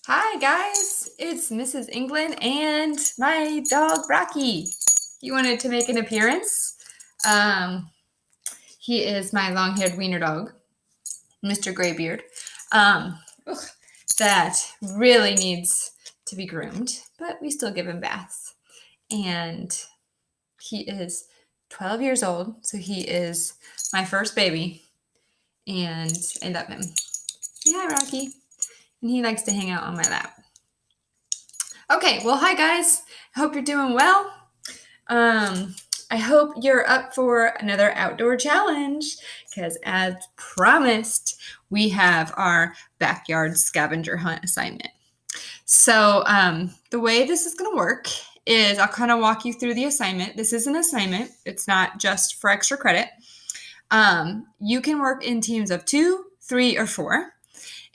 Hi guys, it's Mrs. England and my dog Rocky. He wanted to make an appearance. Um, he is my long-haired wiener dog, Mr. Graybeard, um, that really needs to be groomed, but we still give him baths. And he is 12 years old, so he is my first baby, and I love him. Yeah, Rocky. And he likes to hang out on my lap. Okay, well, hi guys. I hope you're doing well. I hope you're up for another outdoor challenge because, as promised, we have our backyard scavenger hunt assignment. So, the way this is going to work is I'll kind of walk you through the assignment. This is an assignment, it's not just for extra credit. You can work in teams of 2, 3, or 4,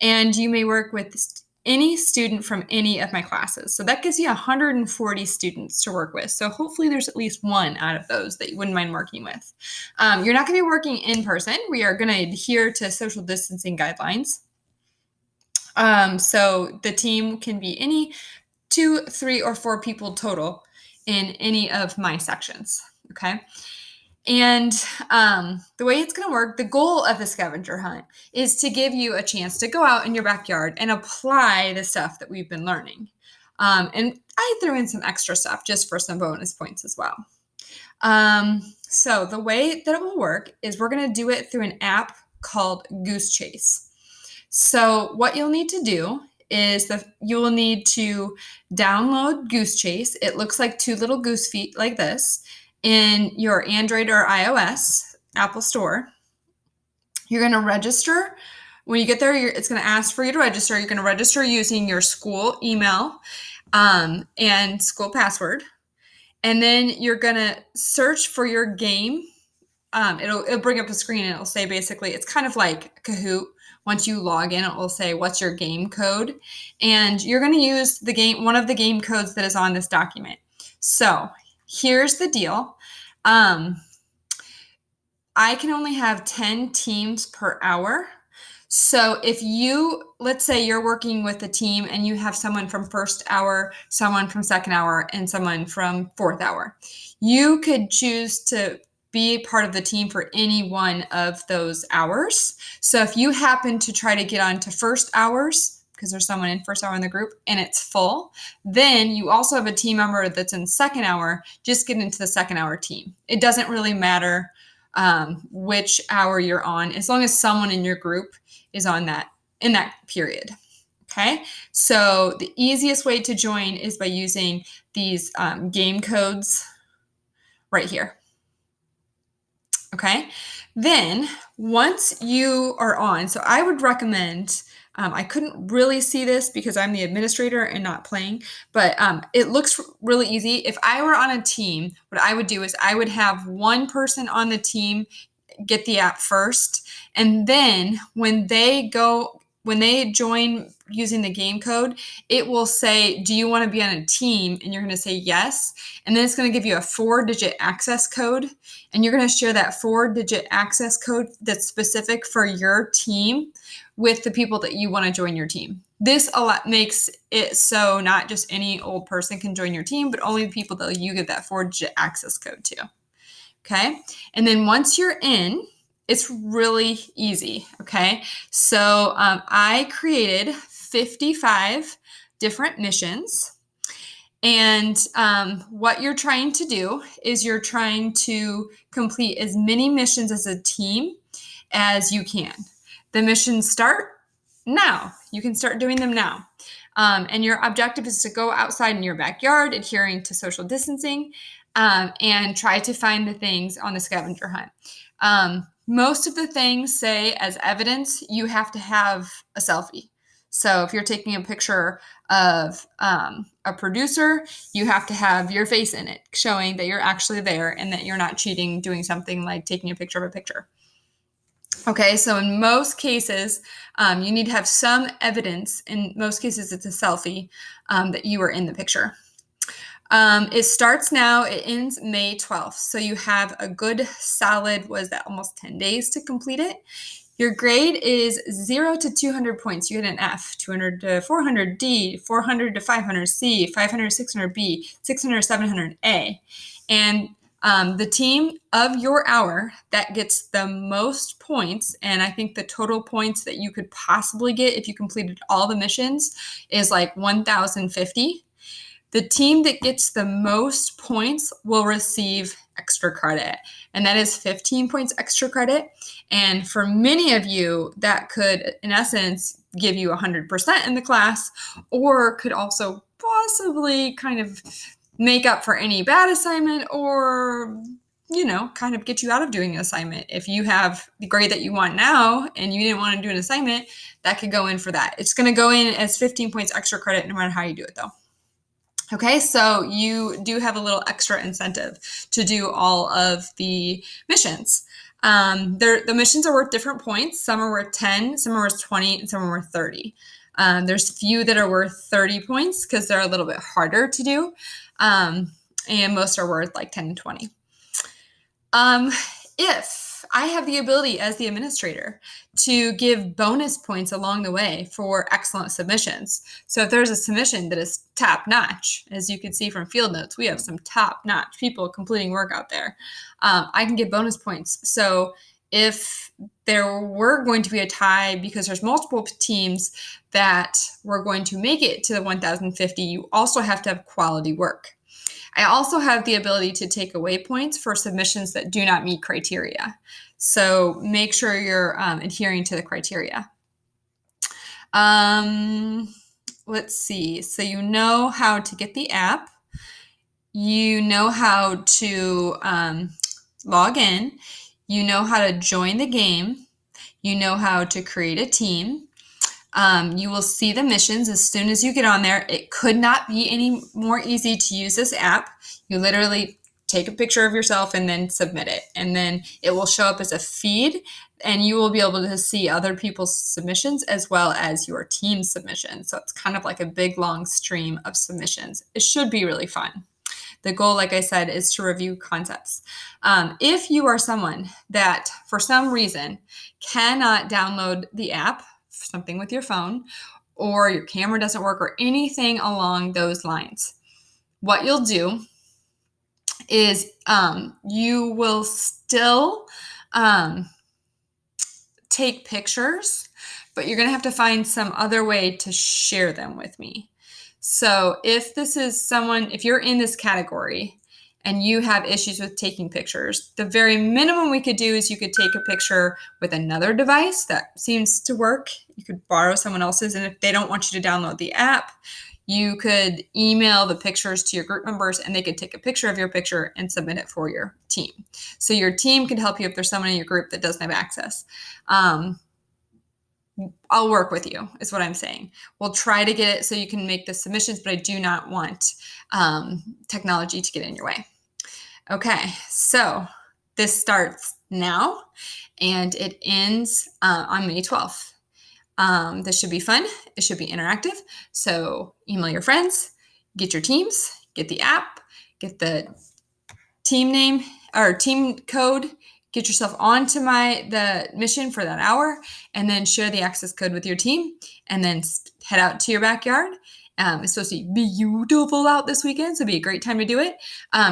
and you may work with any student from any of my classes. So that gives you 140 students to work with. So hopefully there's at least one out of those that you wouldn't mind working with. You're not going to be working in person. We are going to adhere to social distancing guidelines. So the team can be any 2, 3, or 4 people total in any of my sections. Okay. And the way it's going to work, the goal of the scavenger hunt is to give you a chance to go out in your backyard and apply the stuff that we've been learning. And I threw in some extra stuff just for some bonus points as well. So the way that it will work is we're going to do it through an app called Goose Chase. So what you'll need to do is you will need to download Goose Chase. It looks like 2 little goose feet like this in your Android or iOS Apple Store. You're going to register. When you get there, it's going to ask for you to register. You're going to register using your school email and school password. And then you're going to search for your game. It'll bring up a screen and it'll say basically, it's kind of like Kahoot. Once you log in, it will say, what's your game code? And you're going to use one of the game codes that is on this document. So here's the deal. I can only have 10 teams per hour. So let's say you're working with a team and you have someone from first hour, someone from second hour, and someone from fourth hour. You could choose to be part of the team for any one of those hours. So if you happen to try to get onto first hours, because there's someone in first hour in the group and it's full, then you also have a team member that's in second hour, just get into the second hour team. It doesn't really matter which hour you're on, as long as someone in your group is in that period. Okay, so the easiest way to join is by using these game codes right here. Okay, then once you are on, so I would recommend, I couldn't really see this because I'm the administrator and not playing, but it looks really easy. If I were on a team, what I would do is I would have one person on the team get the app first, and then when they join using the game code, it will say, do you want to be on a team? And you're going to say yes. And then it's going to give you a 4-digit access code. And you're going to share that 4-digit access code that's specific for your team with the people that you want to join your team. This makes it so not just any old person can join your team, but only the people that you give that 4-digit access code to. Okay. And then once you're in, it's really easy. Okay. So I created 55 different missions. And what you're trying to do is you're trying to complete as many missions as a team as you can. The missions start now. You can start doing them now. And your objective is to go outside in your backyard, adhering to social distancing, and try to find the things on the scavenger hunt. Most of the things say as evidence, you have to have a selfie. So if you're taking a picture of a producer, you have to have your face in it, showing that you're actually there and that you're not cheating, doing something like taking a picture of a picture. Okay, so in most cases, you need to have some evidence. In most cases, it's a selfie that you are in the picture. It starts now, it ends May 12th. So you have a good solid, almost 10 days to complete it. Your grade is 0 to 200 points. You get an F, 200 to 400 D, 400 to 500 C, 500 to 600 B, 600 to 700 A. And the team of your hour that gets the most points, and I think the total points that you could possibly get if you completed all the missions is like 1,050. The team that gets the most points will receive extra credit, and that is 15 points extra credit. And for many of you, that could, in essence, give you 100% in the class, or could also possibly kind of make up for any bad assignment, or kind of get you out of doing an assignment. If you have the grade that you want now and you didn't want to do an assignment, that could go in for that. It's going to go in as 15 points extra credit no matter how you do it, though. Okay, so you do have a little extra incentive to do all of the missions. The missions are worth different points. Some are worth 10, some are worth 20, and some are worth 30. There's a few that are worth 30 points because they're a little bit harder to do. And most are worth like 10 and 20. If I have the ability as the administrator to give bonus points along the way for excellent submissions. So if there's a submission that is top notch, as you can see from field notes, we have some top notch people completing work out there. I can give bonus points. So if there were going to be a tie because there's multiple teams that were going to make it to the 1,050, you also have to have quality work. I also have the ability to take away points for submissions that do not meet criteria. So make sure you're adhering to the criteria. Let's see. So you know how to get the app. You know how to log in. You know how to join the game. You know how to create a team. You will see the missions as soon as you get on there. It could not be any more easy to use this app. You literally take a picture of yourself and then submit it. And then it will show up as a feed, and you will be able to see other people's submissions as well as your team submissions. So it's kind of like a big, long stream of submissions. It should be really fun. The goal, like I said, is to review concepts. If you are someone that, for some reason, cannot download the app, something with your phone, or your camera doesn't work, or anything along those lines, what you'll do is you will still take pictures, but you're going to have to find some other way to share them with me. So if this is someone, if you're in this category and you have issues with taking pictures, the very minimum we could do is you could take a picture with another device that seems to work. You could borrow someone else's, and if they don't want you to download the app, you could email the pictures to your group members, and they could take a picture of your picture and submit it for your team. So your team can help you if there's someone in your group that doesn't have access. I'll work with you, is what I'm saying. We'll try to get it so you can make the submissions, but I do not want technology to get in your way. Okay, so this starts now, and it ends on May 12th. This should be fun. It should be interactive. So email your friends, get your teams, get the app, get the team name or team code, get yourself onto the mission for that hour, and then share the access code with your team, and then head out to your backyard. It's supposed to be beautiful out this weekend, so it'd be a great time to do it.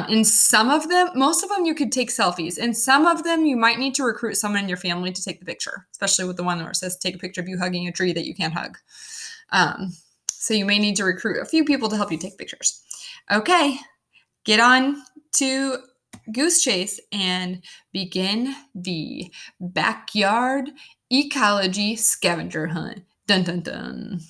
In some of them, most of them, you could take selfies. In some of them, you might need to recruit someone in your family to take the picture, especially with the one where it says take a picture of you hugging a tree that you can't hug. So you may need to recruit a few people to help you take pictures. Okay, get on to Goose Chase and begin the backyard ecology scavenger hunt. Dun dun dun.